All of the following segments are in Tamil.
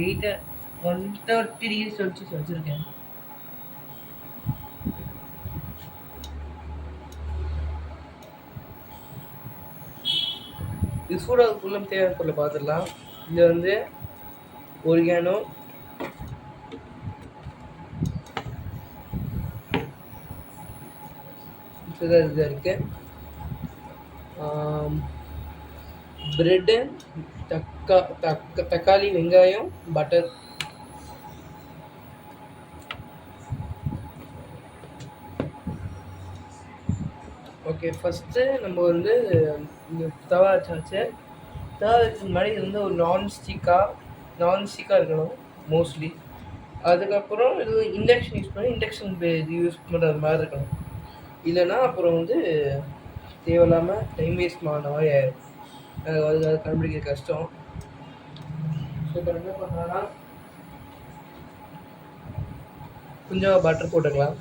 வெயிட்டை 130 டிகிரி செல்சியஸ் வச்சுருக்கேன். இது சூடாகிறதுக்குள்ள தேவையான பொருளை பார்த்துடலாம். இது வந்து ஒரிகானோ, இது இருக்கு, பிரெட்டு, தக்காளி, வெங்காயம், பட்டர். ஓகே, ஃபஸ்ட்டு நம்ம வந்து இந்த தவா வச்சாச்சு. தவா வச்சதுக்கு முன்னாடி இது வந்து ஒரு நான்ஸ்டிக்காக இருக்கணும் மோஸ்ட்லி. அதுக்கப்புறம் இது இண்டக்ஷன் யூஸ் பண்ணி இது யூஸ் பண்ணுறது மாதிரி இருக்கணும். இல்லைன்னா அப்புறம் வந்து தேவையில்லாமல் டைம் வேஸ்ட் ஆன மாதிரி ஆயிடும். அது கண்டுபிடிக்க கஷ்டம். ஸோ இப்போ என்ன பண்ணுறோன்னா கொஞ்சம் பட்டர் போட்டுக்கலாம்.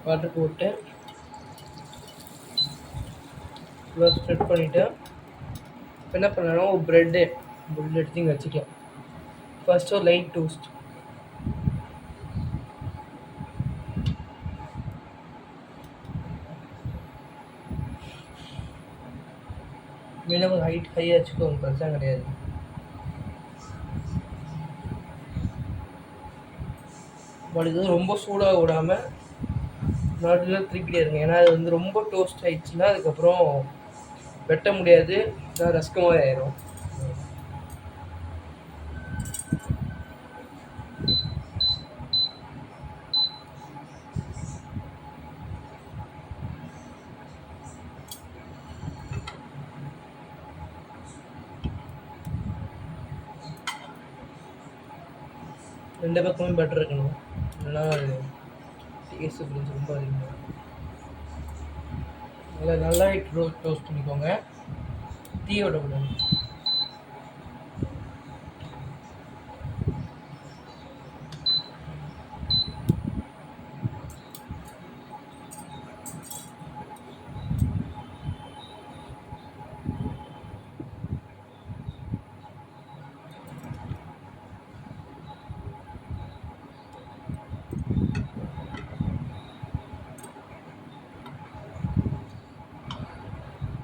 பட்டர் போட்டு ஃபுல்லாக ஸ்ப்ரெட் பண்ணிவிட்டு இப்போ என்ன பண்ணணும், ஒரு ப்ரெட் எடுத்து இங்கே வச்சுக்கலாம். ஃபஸ்ட்டு ஒரு லைட் டோஸ்ட், மினிமம் ஹையாக வச்சுக்கோங்க, பிரச்சனை கிடையாது. பட் இது வந்து ரொம்ப சூடாக விடாமல் நாட்டில் திருப்பிட்டே இருங்க. ஏன்னா அது வந்து ரொம்ப டோஸ்ட் ஆகிடுச்சுன்னா அதுக்கப்புறம் வெட்ட முடியாது, ரஸ்கமாக ஆயிடும். ரெண்டு பக்கமே பட்டர் இருக்கணும், இல்லைன்னா அது டேஸ்ட் கொஞ்சம் ரொம்ப அதிகமாக. நல்லா டோஸ்ட் பண்ணிக்கோங்க, தீ விடக்கூடாது.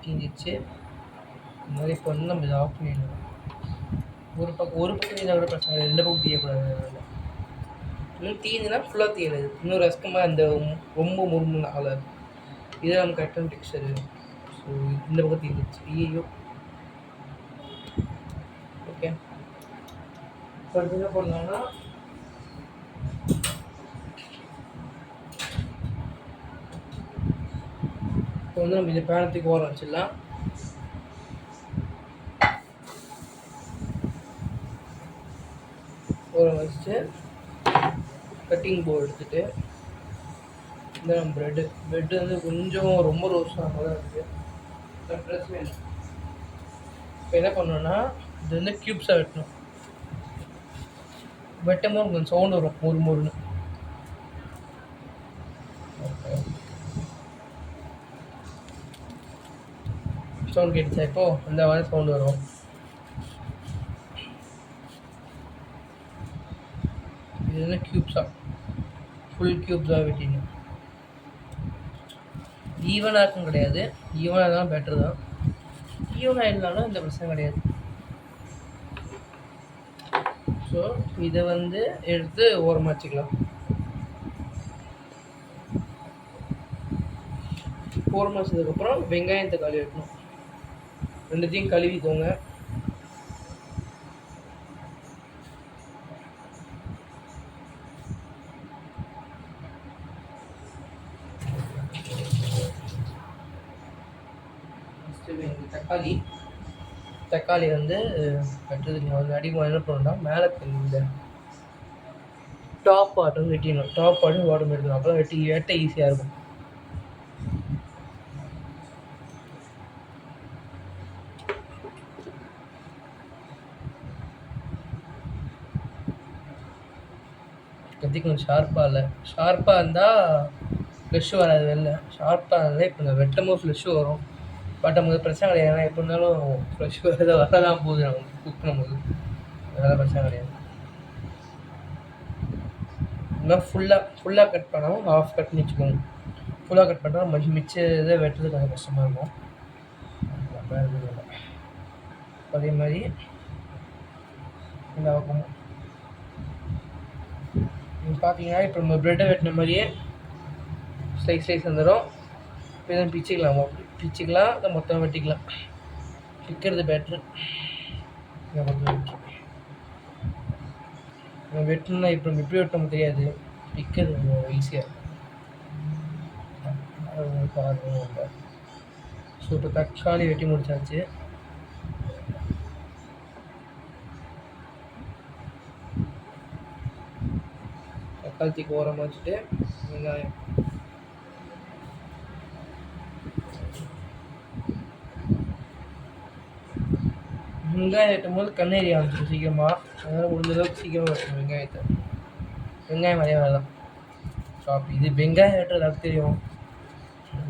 தீஞ்சிச்சு. இந்த மாதிரி இப்போ வந்து நம்ம இதை ஆஃப் பண்ணிடணும். ஒரு பக்கம் தீனா கூட பிரச்சனை இல்லை, ரெண்டு பக்கம் தீயக்கூடாது. இன்னும் தீந்துன்னா ஃபுல்லாக தீயாது, இன்னும் ரஸ்கமாக அந்த ரொம்ப முருமுன்னு ஆகாது. இதை நம்ம கரெக்டான டெக்ஸ்சரு. ஸோ இந்த பக்கம் தீந்துச்சு. ஐயோ, ஓகே. இப்போ என்ன பண்ணலாம்னா இப்போ வந்து நம்ம இந்த பேனத்துக்கு ஓரம் வச்சிடலாம். ஓரம் வச்சுட்டு கட்டிங் போர்டு எடுத்துகிட்டு இந்த நம்ம ப்ரெட்டு வந்து கொஞ்சம் ரொம்ப ரோஸ்ட் ஆகாம தான் இருக்குது, பிரச்சனை இல்லை. இப்போ என்ன பண்ணணும்னா இது வந்து க்யூப்ஸாக வெட்டணும். வெட்டும்போது கொஞ்சம் சவுண்டு வரும், முருன்னு. சவுண்ட் கேட்டுச்சா? இப்போது அந்த மாதிரி சவுண்டு வரும். இது வந்து ஃபுல் க்யூப்ஸாக வெட்டிங்க. ஈவனாக இருக்கும் கிடையாது, ஈவனாக தான் பெட்டர் தான். ஈவனாக இல்லைனாலும் இந்த பிரச்சனை கிடையாது. ஸோ இதை வந்து எடுத்து ஓரமாக வச்சுக்கலாம். ஓரமாக வச்சதுக்கப்புறம் வெங்காயம் தக்காளி வெட்டணும். ரெண்டுத்தையும் கழுவிக்கோங்க. தக்காளி வந்து வெட்டுறதுக்கு வந்து அடிமை என்ன பண்ணணும்னா மேலே இந்த டாப் பார்ட் வந்து வெட்டிடணும். டாப் பார்ட்டும் ஓடம் எடுக்கணும், அப்போ தான் வெட்ட ஈஸியாக இருக்கும். கத்தி கொஞ்சம் ஷார்ப்பாக இல்லை. ஷார்ப்பாக இருந்தால் ஃப்ளெஷ்ஷு வராது வெளில. ஷார்ப்பாக இருந்தால் இப்போ இந்த வெட்டும்போது ஃப்ளெஷ்ஷு வரும். பட் நமக்கு பிரச்சனை கிடையாது. ஏன்னா எப்படி இருந்தாலும் ஃப்ளெஷ் வரதான் போகுது நமக்கு குக் பண்ணும்போது. அதெல்லாம் பிரச்சனை கிடையாது. இன்னும் ஃபுல்லாக கட் பண்ணாமல் ஹாஃப் கட் பண்ணி வச்சுக்கோங்க. ஃபுல்லாக கட் பண்ணால் மிச்ச இதை வெட்டுறது கொஞ்சம் கஷ்டமாக இருக்கும். அதே மாதிரி இந்த பக்கமும் நீங்கள் பார்த்தீங்கன்னா இப்போ நம்ம ப்ரெட்டை வெட்டின மாதிரியே ஸ்லைஸ் வந்துடும். இப்போ எதுவும் பிச்சுக்கலாம், பிச்சுக்கலாம், அதை மொத்தமாக வெட்டிக்கலாம். பிக்கிறது பெட்ரு. இதை பொறுத்த வரைக்கும் வெட்டணும்னா இப்போ நம்ம எப்படி வெட்டணும் தெரியாது, பிக்கிறது கொஞ்சம் ஈஸியாக இருக்கும். பாருங்க. ஸோ இப்போ தக்காளி வெட்டி முடிச்சாச்சு. தக்காளிக்கு ஓரமாக வச்சுட்டு வெங்காயம் வெட்டும் போது கண்ணேறி ஆரம்பிச்சிடும் சீக்கிரமாக. அதனால் முடிஞ்சளவுக்கு சீக்கிரமாக வெட்டணும் வெங்காயத்தை. வெங்காயம் அதே மாதிரி தான். ஸோ அப்போ இது வெங்காயம் வெட்டுறது அது தெரியும்,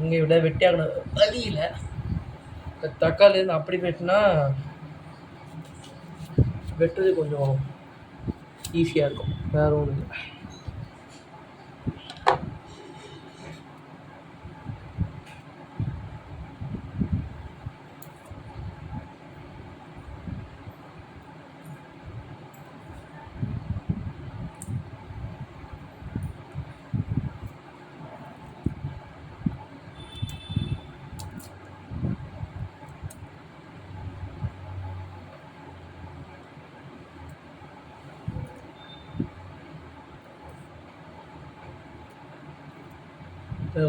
இங்கே விட வெட்டியாகணும் வழியில். தக்காளி அப்படி வெட்டினா வெட்டுறது கொஞ்சம் ஈஸியாக இருக்கும், வேறு ஒன்றும் இல்லை.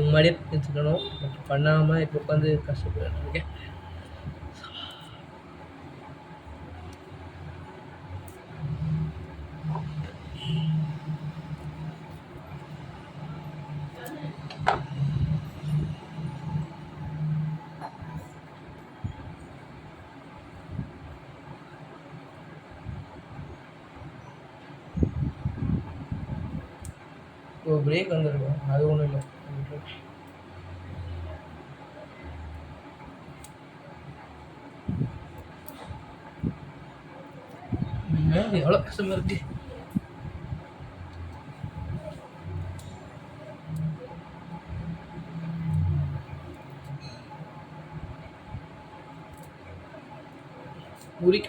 முன்னாடியே வச்சுக்கணும், பண்ணாமல் இப்போ உட்காந்து கஷ்டப்பட்டுருக்கேன். ஒரு பிரேக் வந்துருக்கும், அது ஒன்றும் இல்லை. எவ்வளோ கஷ்டமாக இருக்கு.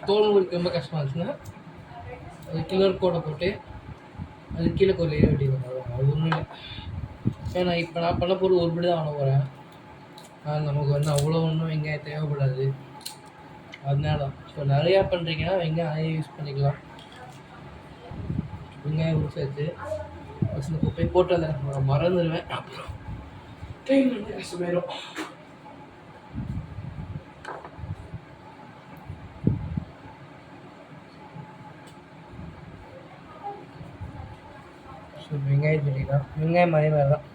தோல் உரிக்க ரொம்ப கஷ்டமாக இருந்துச்சுன்னா அது கிலர் கோடை போட்டு அது கீழே ஒரு லேயர் வெட்டி வரும், அது ஒன்றும் இல்லை. ஏன்னா இப்போ நான் பண்ண பொருள் ஒரு படி தான் வாங்க போகிறேன். நமக்கு வந்து அவ்வளோ ஒன்றும் வெங்காயம் தேவைப்படாது. அதனால ஸோ நிறையா பண்ணுறீங்கன்னா வெங்காயம் நிறைய யூஸ் பண்ணிக்கலாம். வெங்காயம் உரிச்சாச்சு, ஃபஸ்ட்டு போய் போட்டு அந்த மறந்துடுவேன், அப்புறம் டைம் வந்து கஷ்டமாயிடும். ஸோ வெங்காயம் சொல்லிக்கலாம், வெங்காயம் அதே மாதிரி தான்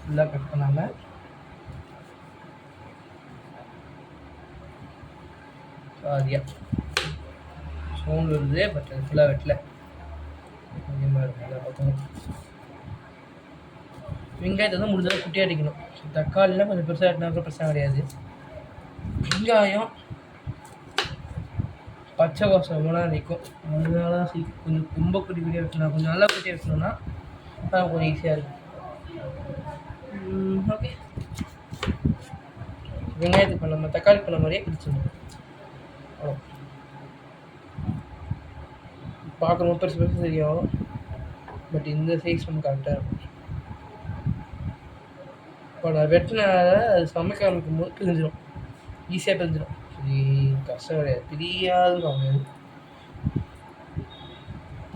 ஃபுல்லாக கட் பண்ணாமல் சாதியாக சவுண்ட் வருது, பட் அது ஃபுல்லாக வெட்டல. அதிகமாக இருக்கும் எல்லா பக்கமும். வெங்காயத்தை வந்து முடிஞ்சளவு குட்டியாக அடிக்கணும். தக்காளிலாம் கொஞ்சம் பெருசாக வெட்டினா கூட பிரச்சனை கிடையாது. வெங்காயம் பச்சை வாசம் மூணாக நிற்கும், அதனால தான் கொஞ்சம் ரொம்ப குட்டி குட்டியாக வெட்டணும். கொஞ்சம் நல்லா குட்டியாக வெட்டணும்னா அது கொஞ்சம் ஈஸியாக இருக்கும். ஓகே, வெங்காயத்துக்கு பண்ண தக்காளி பண்ண மாதிரியே பிடிச்சிடணும். அவ்வளோ பார்க்கணும், பெருசு பெருசு தெரியும், பட் இந்த சைஸ் வந்து கரெக்டாக இருக்கும். இப்போ நான் வெட்டினால அது சமைக்க ஆரம்பிக்கும் போது பிரிஞ்சிடும், ஈஸியாக பிரிஞ்சிடும். கஷ்டம் கிடையாது, பிரியாதுன்னு கிடையாது,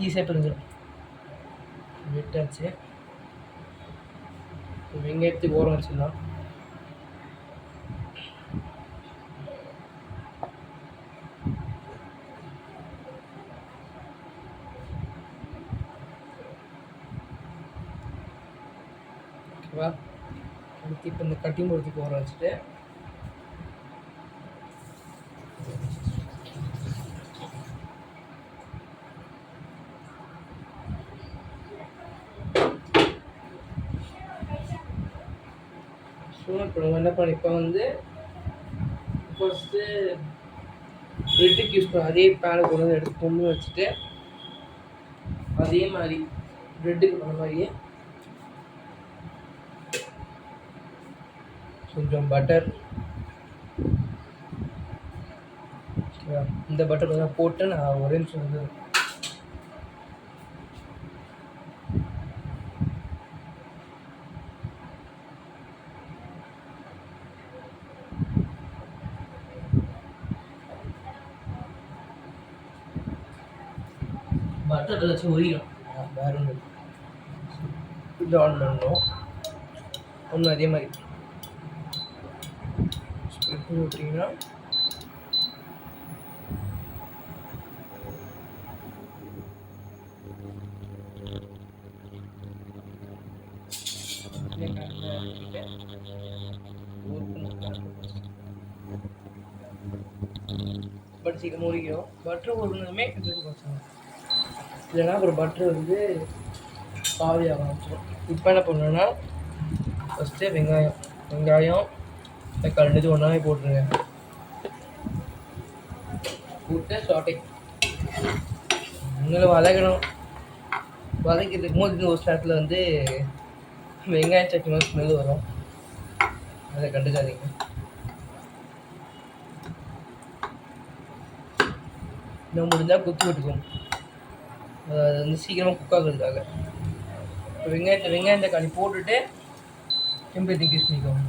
ஈஸியாக பிரிஞ்சிடும். வெட்டாச்சு, வெங்காயத்துக்கு ஓரம் வச்சுக்கலாம். ஓகேவா, அடுத்து இப்போ இந்த கட்டிங் போகிறதுக்கு ஓரம் வச்சுட்டு ஸோ இப்போ நம்ம என்ன பண்ணிப்போம் வந்து ஃபஸ்ட்டு ப்ரெட்டுக்கு யூஸ் பண்ண அதே பேனை கொண்டு வந்து எடுத்து பொண்ணு வச்சுட்டு அதே மாதிரி ப்ரெட்டுக்கு பண்ண மாதிரியே கொஞ்சம் பட்டர், இந்த பட்டர் கொஞ்சம் போட்டு நான் ஒரே நிமிஷம் வந்து பட்டர் ஏதாச்சும் ஒழியும் வேறு ஒன்று இது ஆன் பண்ணணும். ஒன்று அதே மாதிரி ஸ்ப்ரெட் பண்ணி விட்டிங்கன்னா பட் சீக்கிரம் மூடிக்கிறோம். பட்டர் ஒருமே இல்லைன்னா அப்புறம் பட்டர் வந்து பாதி ஆக ஆரம்பிச்சிடும். இப்போ என்ன பண்ணணும்னா ஃபஸ்ட்டு வெங்காயம் தக்காளி ரெண்டு ஒன்றாவே போட்டுருங்க. போட்டு சாட்டை இன்னும் வதக்கணும். வதக்கிட்டு போது ஒரு நேரத்தில் வந்து வெங்காயம் சட்னி மாதிரி ஸ்மெல் வரும், அதை கண்டுக்காதீங்க. இன்னும் முடிஞ்சால் குத்து விட்டுக்கும், அது வந்து சீக்கிரமாக குக் ஆகுறதுக்காக. வெங்காயம் தக்காளி போட்டுட்டு டெம்பரேச்சர் இன்க்ரீஸ் பண்ணிக்கோங்க.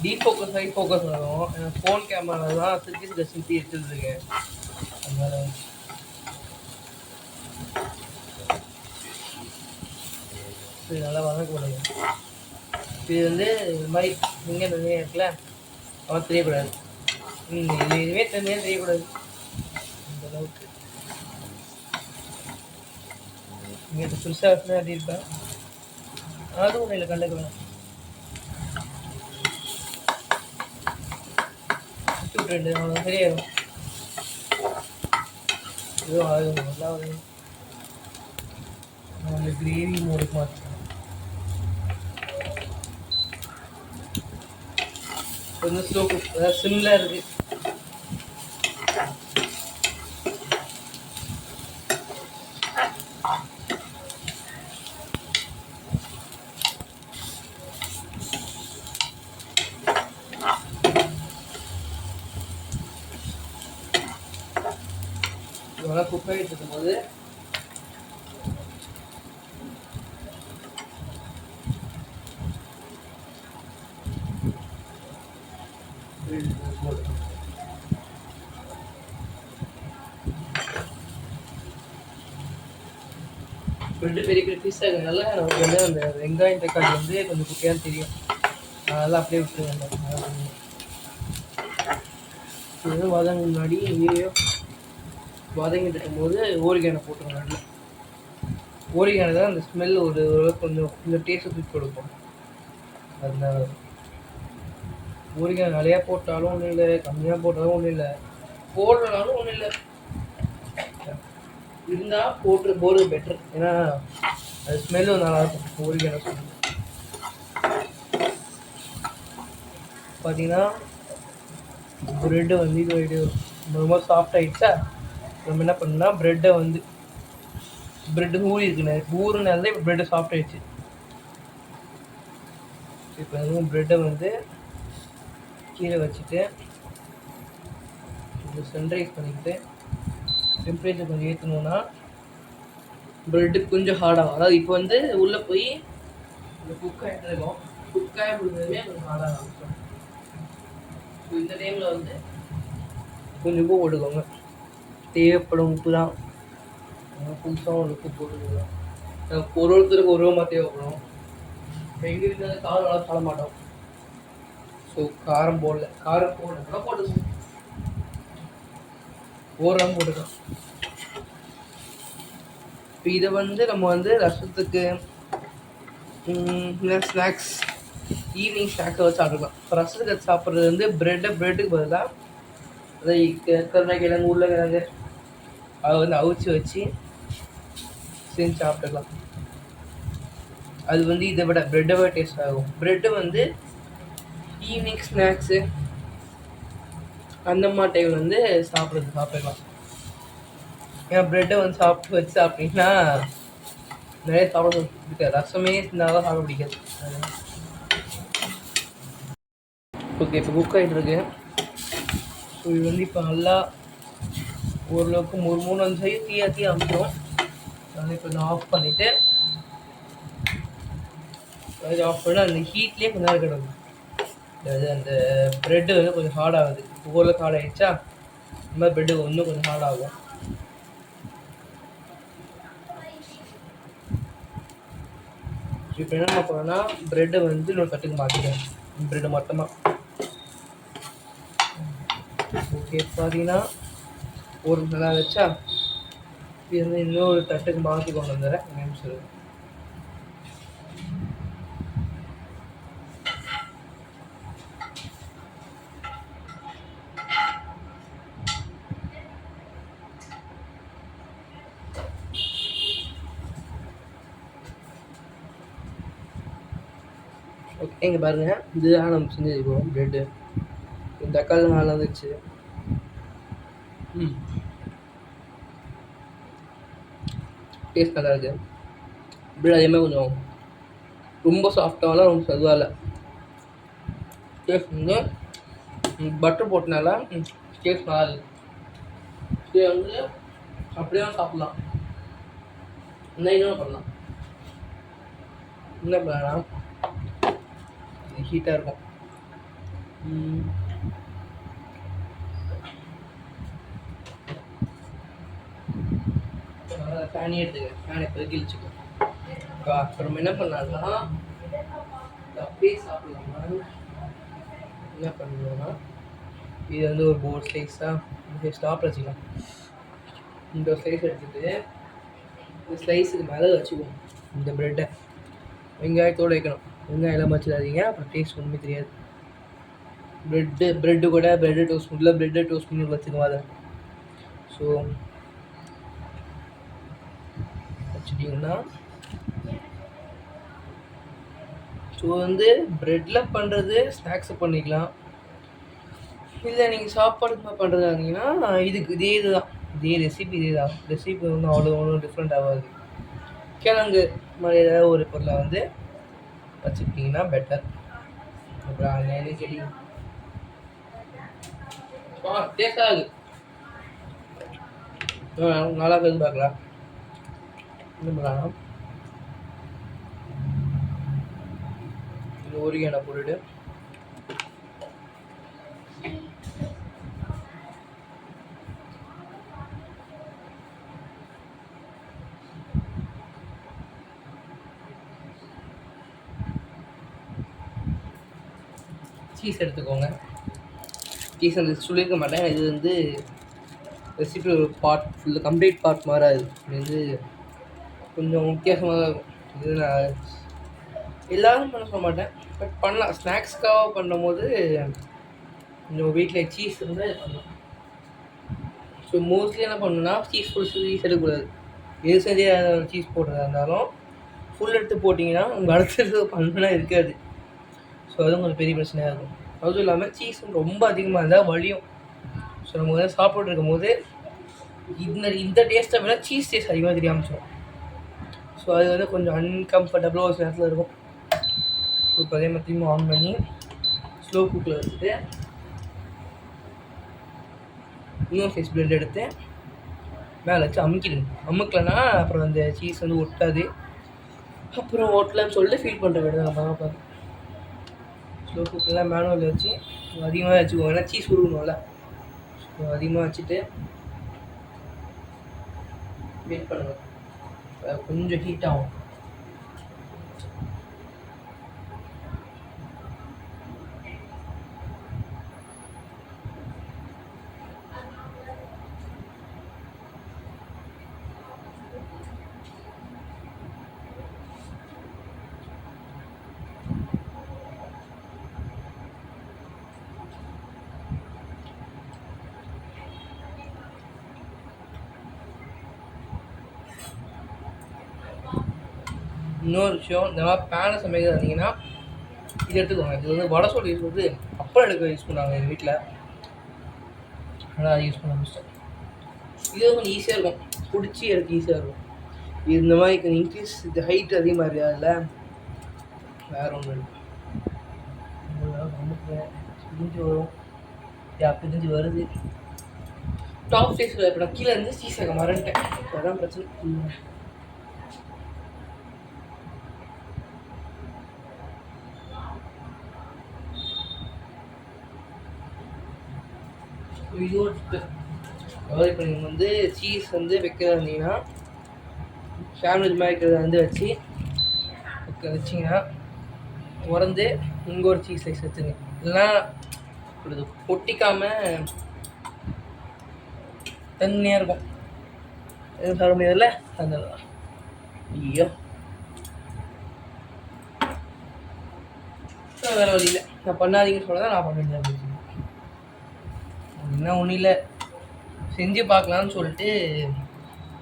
டீப் ஃபோக்கஸ் ஹை ஃபோக்கஸ் ஆகும். ஃபோன் கேமரா தான் சுற்றி எடுத்துருக்கேன். அதனால இது நல்லா வதக்கக்கூடாது. இது வந்து இது மாதிரி இங்கே நிறைய இருக்குல்ல, அவன் தெரியக்கூடாது. இது இதுவே தனியாக தெரியக்கூடாது. இந்த அளவுக்கு இங்கே புதுசாக அப்படி இருப்பேன். அதுவும் ஒன்றும் இல்லை, கண்டுக்கலாம். ரெண்டு சரியாயிடும். இதுவும் ஆகும் நல்லா வரும். அந்த கிரேவி மோடுக்கு மாற்றணும். கொஞ்சம் ஸ்லோ குக், அதாவது சிம்மில் இருக்குது. நல்லா குக் ஆகிட்டு இருக்கும்போது ரெண்டு பெரிய பெரிய பீஸாக இருக்கிறதுனால நமக்கு வந்து அந்த வெங்காயம் தக்காளி வந்து கொஞ்சம் குட்டியாக தெரியும். அதெல்லாம் அப்படியே விட்டுருங்க. இது வதங்க முன்னாடி வீடியோ வதங்கிட்டு இருக்கும்போது ஓரிகானை போட்டுருங்க. நடுவில் ஓரிகானை தான் அந்த ஸ்மெல் ஒரு கொஞ்சம் டேஸ்ட்டு தூக்கி கொடுக்கும். அதனால ஊறுகாய் நிறையா போட்டாலும் ஒன்றும் இல்லை, கம்மியாக போட்டாலும் ஒன்றும் இல்லை, போடுறனாலும் ஒன்றும் இல்லை. இருந்தால் போடுறது பெட்ரு. ஏன்னா அது ஸ்மெல்லும் நல்லாயிருக்கும். ஊறுகாய் சொல்லி பார்த்தீங்கன்னா ப்ரெட்டு வந்து இது ரொம்ப சாஃப்ட் ஆகிடுச்சா. நம்ம என்ன பண்ணோம்னா ப்ரெட்டை வந்து ப்ரெட்டு ஊறி இருக்குண்ணே, ஊறுனால தான் இப்போ ப்ரெட்டு சாஃப்ட் ஆகிடுச்சு. இப்போ எதுவும் ப்ரெட்டை வந்து கீழே வச்சுட்டு கொஞ்சம் சன்ரைஸ் பண்ணிக்கிட்டு டெம்பரேச்சர் கொஞ்சம் ஏற்றணுன்னா ப்ரெட்டு கொஞ்சம் ஹார்டாகும். அதாவது இப்போ வந்து உள்ளே போய் இந்த குக் ஆகிட்டு இருக்கோம். குக் ஆகி முடிஞ்சதுமே கொஞ்சம் ஹார்டாக ஆரம்பிச்சோம். ஸோ இந்த டைமில் வந்து கொஞ்சம் உப்பு போட்டுக்கோங்க. தேவைப்படும் உப்பு தான், புதுசாக ஒரு உப்பு போட்டுக்கலாம். ஒரு ஒருத்தருக்கு ஒரு ரூபா தேவைப்படும். எங்கள் வீட்டில் வந்து காரம் நல்லா சாப்பிட மாட்டோம். ஸோ காரம் போடல. காரம் போடணும்னா போட்டுக்கணும். ஓரம் போட்டுக்கலாம். இப்போ இதை வந்து நம்ம வந்து ரசத்துக்கு ஸ்நாக்ஸ் ஈவினிங் ஸ்நாக்ஸை வச்சு சாப்பிட்டுக்கலாம். இப்போ ரசத்துக்கு சாப்பிட்றது வந்து ப்ரெட்டுக்கு பதிலாக அதை கருணக்கிழங்கு உருளைக்கிழங்கு அதை வந்து அவிச்சு வச்சு செஞ்சு சாப்பிட்டுக்கலாம். அது வந்து இதை விட ப்ரெட்டை விட டேஸ்ட் ஆகும். ப்ரெட்டு வந்து ஈவினிங் ஸ்நாக்ஸு அந்த மாதிரி டைம் வந்து சாப்பிடலாம். ஏன்னா ப்ரெட்டை வந்து சாப்பிட்டு வச்சு சாப்பிட்டீங்கன்னா நிறைய சாப்பிட பிடிக்காது. ரசமே இருந்தாலும் சாப்பிட பிடிக்காது. ஓகே, இப்போ குக் ஆகிட்டு இருக்கு. ஸோ இது வந்து இப்போ நல்லா ஓரளவுக்கு 3 நிமிஷம் தீ அமுக்கிறோம். அதனால் இப்போ நான் ஆஃப் பண்ணிவிட்டு அது ஆஃப் பண்ணி அந்த ஹீட்லேயே கொஞ்சம் நேரம் கிடக்கும். அது அந்த ப்ரெட்டு வந்து கொஞ்சம் ஹார்ட் ஆகுது. ஓரளவுக்கு ஹார்ட் ஆகிடுச்சா, இந்த மாதிரி ப்ரெட்டு இன்னும் கொஞ்சம் ஹார்ட் ஆகும். இப்போ என்ன பண்ணோன்னா ப்ரெட்டை வந்து இன்னொரு தட்டுக்கு மாற்றிடுவேன். ப்ரெட்டு மொத்தமாக. ஓகே, பார்த்தீங்கன்னா ஒரு நல்லா வச்சா இது வந்து இன்னொரு தட்டுக்கு மாற்றி கொண்டு வந்துடுறேன். நிமிஷம். ஓகே, இங்கே பாருங்கள், இதுதான் நம்ம செஞ்சுருக்கோம் ப்ரெட்டு. இந்த தக்காளி நல்லா வந்துச்சு. டேஸ்ட் நல்லா இருக்குது. ப்ரெட் அதேமாதிரி கொஞ்சம் ரொம்ப சாஃப்டாகலாம் ரொம்ப சதுவாக இல்லை. டேஸ்ட் வந்து பட்டர் போட்டனால டேஸ்ட் நல்லா இருக்குது. இதை வந்து அப்படியே சாப்பிட்லாம். இன்னும் பண்ணலாம். என்ன பண்ணலாம், ஹீட்டாக இருக்கும். ஃபேனே எடுத்துக்க, ஃபேனை பெருக்கி வச்சுக்கோ. அப்புறம் என்ன பண்ணலாம்னா அப்படியே சாப்பிடலாமா, என்ன பண்ணுவோம்னா இது வந்து ஒரு போர்ட் ஸ்லைஸாக ஸ்டாப் வச்சுக்கலாம். இந்த ஸ்லைஸ் எடுத்துகிட்டு இந்த ஸ்லைஸுக்கு மேலே வச்சுக்குவோம். இந்த ப்ரெட்டை வெங்காயத்தோடு வைக்கணும். வெங்காயம் எல்லாம் வச்சிடாதீங்க, அப்புறம் டேஸ்ட் ஒன்றுமே தெரியாது. ப்ரெட்டு கூட ப்ரெட்டு டோஸ்ட் பண்ணி வச்சுக்குவோம். அதை ஸோ வச்சுட்டிங்கன்னா ஸோ வந்து ப்ரெட்டில் பண்ணுறது ஸ்நாக்ஸை பண்ணிக்கலாம். இல்லை நீங்கள் சாப்பாடு பண்ணுறதா இருந்தீங்கன்னா இதே ரெசிபி ரெசிபி வந்து அவ்வளோ ஒன்றும் டிஃப்ரெண்ட் ஆகாது. கிழங்கு மாதிரி ஏதாவது ஒரு பொருளை வந்து வச்சுக்கிட்டிங்கன்னா பெட்டர். அப்புறம் என்ன செடி டேஸ்டாக இருக்குது. நல்லா இருக்குது. பார்க்கலாம் என்ன பண்ணலாம், ஓரிகானோ போட்டுட்டு சீஸ் எடுத்துக்கோங்க. சீஸ் அந்த சொல்லியிருக்க மாட்டேன், இது வந்து ரெசிபி ஒரு பார்ட் ஃபுல்லு கம்ப்ளீட் பார்ட் மாறாது. இது வந்து கொஞ்சம் வித்தியாசமாக இருக்கும். இது நான் எல்லோரும் பண்ண சொல்ல மாட்டேன், பட் பண்ணலாம். ஸ்நாக்ஸ்க்காக பண்ணும்போது கொஞ்சம் வீட்டில் சீஸ் இருந்தால் இது பண்ணலாம். ஸோ மோஸ்ட்லி என்ன பண்ணணும்னா சீஸ் எடுக்கக்கூடாது. எது செஞ்சு சீஸ் போடுறதா இருந்தாலும் ஃபுல் எடுத்து போட்டிங்கன்னா உங்கள் அடுத்தது பண்ணணும்னா இருக்காது. ஸோ அதுவும் கொஞ்சம் பெரிய பிரச்சனையாக இருக்கும். அதுவும் இல்லாமல் சீஸ் ரொம்ப அதிகமாக இருந்தால் வலியும். ஸோ நம்ம வந்து சாப்பிட்டு இருக்கும் போது இந்த டேஸ்ட்டை விட சீஸ் டேஸ்ட் அதிகமாக தெரிய ஆரம்பிச்சிடும். ஸோ அது வந்து கொஞ்சம் அன்கம்ஃபர்டபுளாக ஒரு நேரத்தில் இருக்கும். இப்போ அதே மாதிரி ஆன் பண்ணி ஸ்லோ குக்கில் வச்சுட்டு இன்னும் சைஸ் ப்ரெட் எடுத்து மேலே வச்சு அமுக்கலைன்னா அப்புறம் அந்த சீஸ் வந்து ஒட்டாது. அப்புறம் ஒட்டலன்னு சொல்லிட்டு ஃபீல் பண்ணுற வேண்டியது நம்ம தான் பார்த்து. ஸ்லோ குக்கெல்லாம் மேனுவலில் வச்சு அதிகமாக வச்சுக்கோங்க, ஏன்னா சீஸ் உருகணும்ல. ஸோ அதிகமாக வச்சுட்டு வெயிட் பண்ணுங்கள், கொஞ்சம் ஹீட் ஆகும். இன்னொரு விஷயம், இந்த மாதிரி பேனை சமைக்கிறது இருந்தீங்கன்னா இது எடுத்துக்கோங்க. இது வந்து வடை சோறு யூஸ் வந்து அப்பளம் எடுக்க யூஸ் பண்ணுவாங்க எங்கள் வீட்டில். அதனால் அதை யூஸ் பண்ண முடிச்சிட்டேன். இது கொஞ்சம் ஈஸியாக இருக்கும், பிடிச்சி எடுக்க ஈஸியாக இருக்கும். இந்த மாதிரி கொஞ்சம் இன்க்ரீஸ் இது ஹைட் அதிகமாக இருக்குது அதில். வேறு ஒன்று இருக்குது, பிரிஞ்சு வரும், பிரிஞ்சு வருது. டாப் சைஸில் இப்போ நான் கீழே இருந்து சீஸ் ஆக மறந்துட்டேன், அதான் பிரச்சனை. இது ஒரு அதாவது இப்போ நீங்கள் வந்து சீஸ் வந்து வைக்கிறதா இருந்தீங்கன்னா சாண்ட்விச் மாதிரி வைக்கிறத வந்து வச்சிங்கன்னா உறந்து இங்கே ஒரு சீஸ் சைஸ் வச்சுங்க. இல்லைன்னா இது ஒட்டிக்காமல் தண்ணியாக இருக்கும், எதுவும் சாப்பிட முடியாதுல்ல, அதனால ஐயோ வேறு வழி இல்லை. நான் பண்ணாதீங்கன்னு சொல்ல தான் நான் பண்ண அப்படின்னு என்ன ஒன்றும் இல்லை, செஞ்சு பார்க்கலான்னு சொல்லிட்டு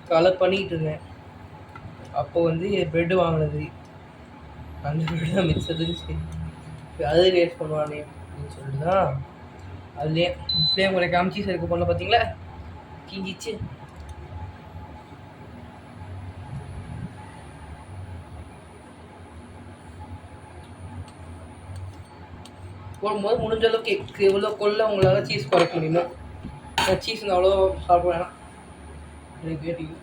காலை பண்ணிக்கிட்டு இருந்தேன். அப்போ வந்து ப்ரெட்டு வாங்கினது, அந்த ப்ரெட்டு தான் மிச்சத்துக்கு சரி அது வேஸ்ட் பண்ணுவானே அப்படின்னு சொல்லிட்டு தான் அதுலேயே ஃப்ளேம் ஒரு காமிச்சி சருக்கு பண்ண பார்த்தீங்களா, கிஞ்சிச்சு. போடும்போது முடிஞ்ச அளவுக்கு எவ்வளோ கொள்ள உங்களால் சீஸ் குறைக்க முடியுமோ. சீஸ் வந்து அவ்வளோ சாப்பிட வேணாம், கேட்டீங்க.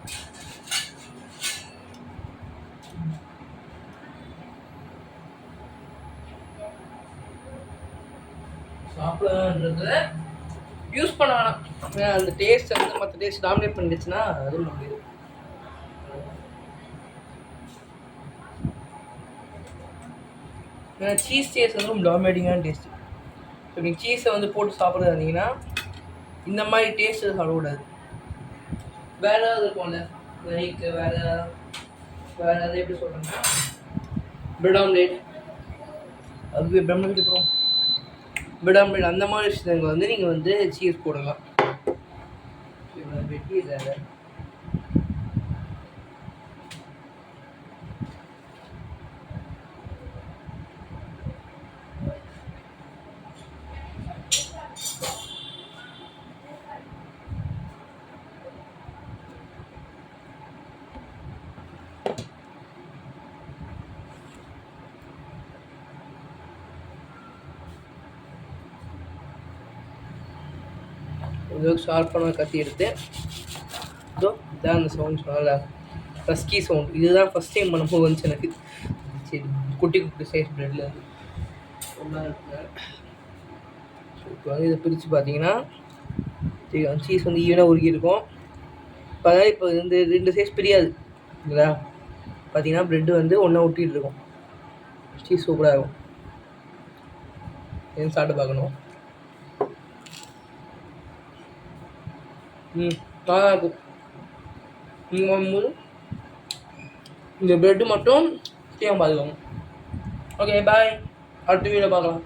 சாப்பிடன்றத யூஸ் பண்ண வேணாம், அந்த டேஸ்ட் வந்து மற்ற டேஸ்ட் டாமினேட் பண்ணிடுச்சுன்னா அதுவும் முடியுது. ஏன்னா சீஸ் டேஸ்ட் வந்து ரொம்ப டாமினேட்டிங்கான டேஸ்ட்டு. இப்போ நீங்கள் சீஸை வந்து போட்டு சாப்பிட்றது இருந்தீங்கன்னா இந்த மாதிரி டேஸ்ட்டு சாப்பிடக்கூடாது. வேறு ஏதாவது இருக்கும்ல, லைக் வேறு ஏதாவது எப்படி சொல்கிறேன்னா பிரெட் ஆம்லேட், அது பிரெட் ஆம்லேட் அப்புறம் பிரெட் ஆம்லேட் அந்த மாதிரி விஷயங்கள் வந்து நீங்கள் வந்து சீஸ் போடலாம். வெட்டி வேறு கொஞ்சம் ஷார்ப்பான கத்தி எடுத்து இதோ இதான் அந்த சவுண்ட் சொன்னால ரஸ்கி சவுண்ட், இதுதான் ஃபஸ்ட் டைம் பண்ணும்போது வந்துச்சு எனக்கு. சரி குட்டி குட்டி சைஸ் ப்ரெட்டில் ஒன்றா இருக்குங்க. இப்போ வந்து இதை பிரித்து பார்த்தீங்கன்னா சீஸ் வந்து ஈவனாக உருகி இருக்கும். இப்போ அதாவது இப்போ இந்த 2 சைஸ் பிரியாது இல்லைங்களா, பார்த்தீங்கன்னா ப்ரெட்டு வந்து ஒன்றா ஒட்டிகிட்டு இருக்கும். சீஸ் சூப்பராக இருக்கும், எதுவும் சாப்பிட்டு பார்க்கணும். நல்லா இருக்கும். நீங்கள் வாங்கும்போது இந்த ப்ரெட்டு மட்டும் டீம் பார்த்துக்கோங்க. ஓகே பாய், அடுத்த வீடியோ பார்க்கலாம்.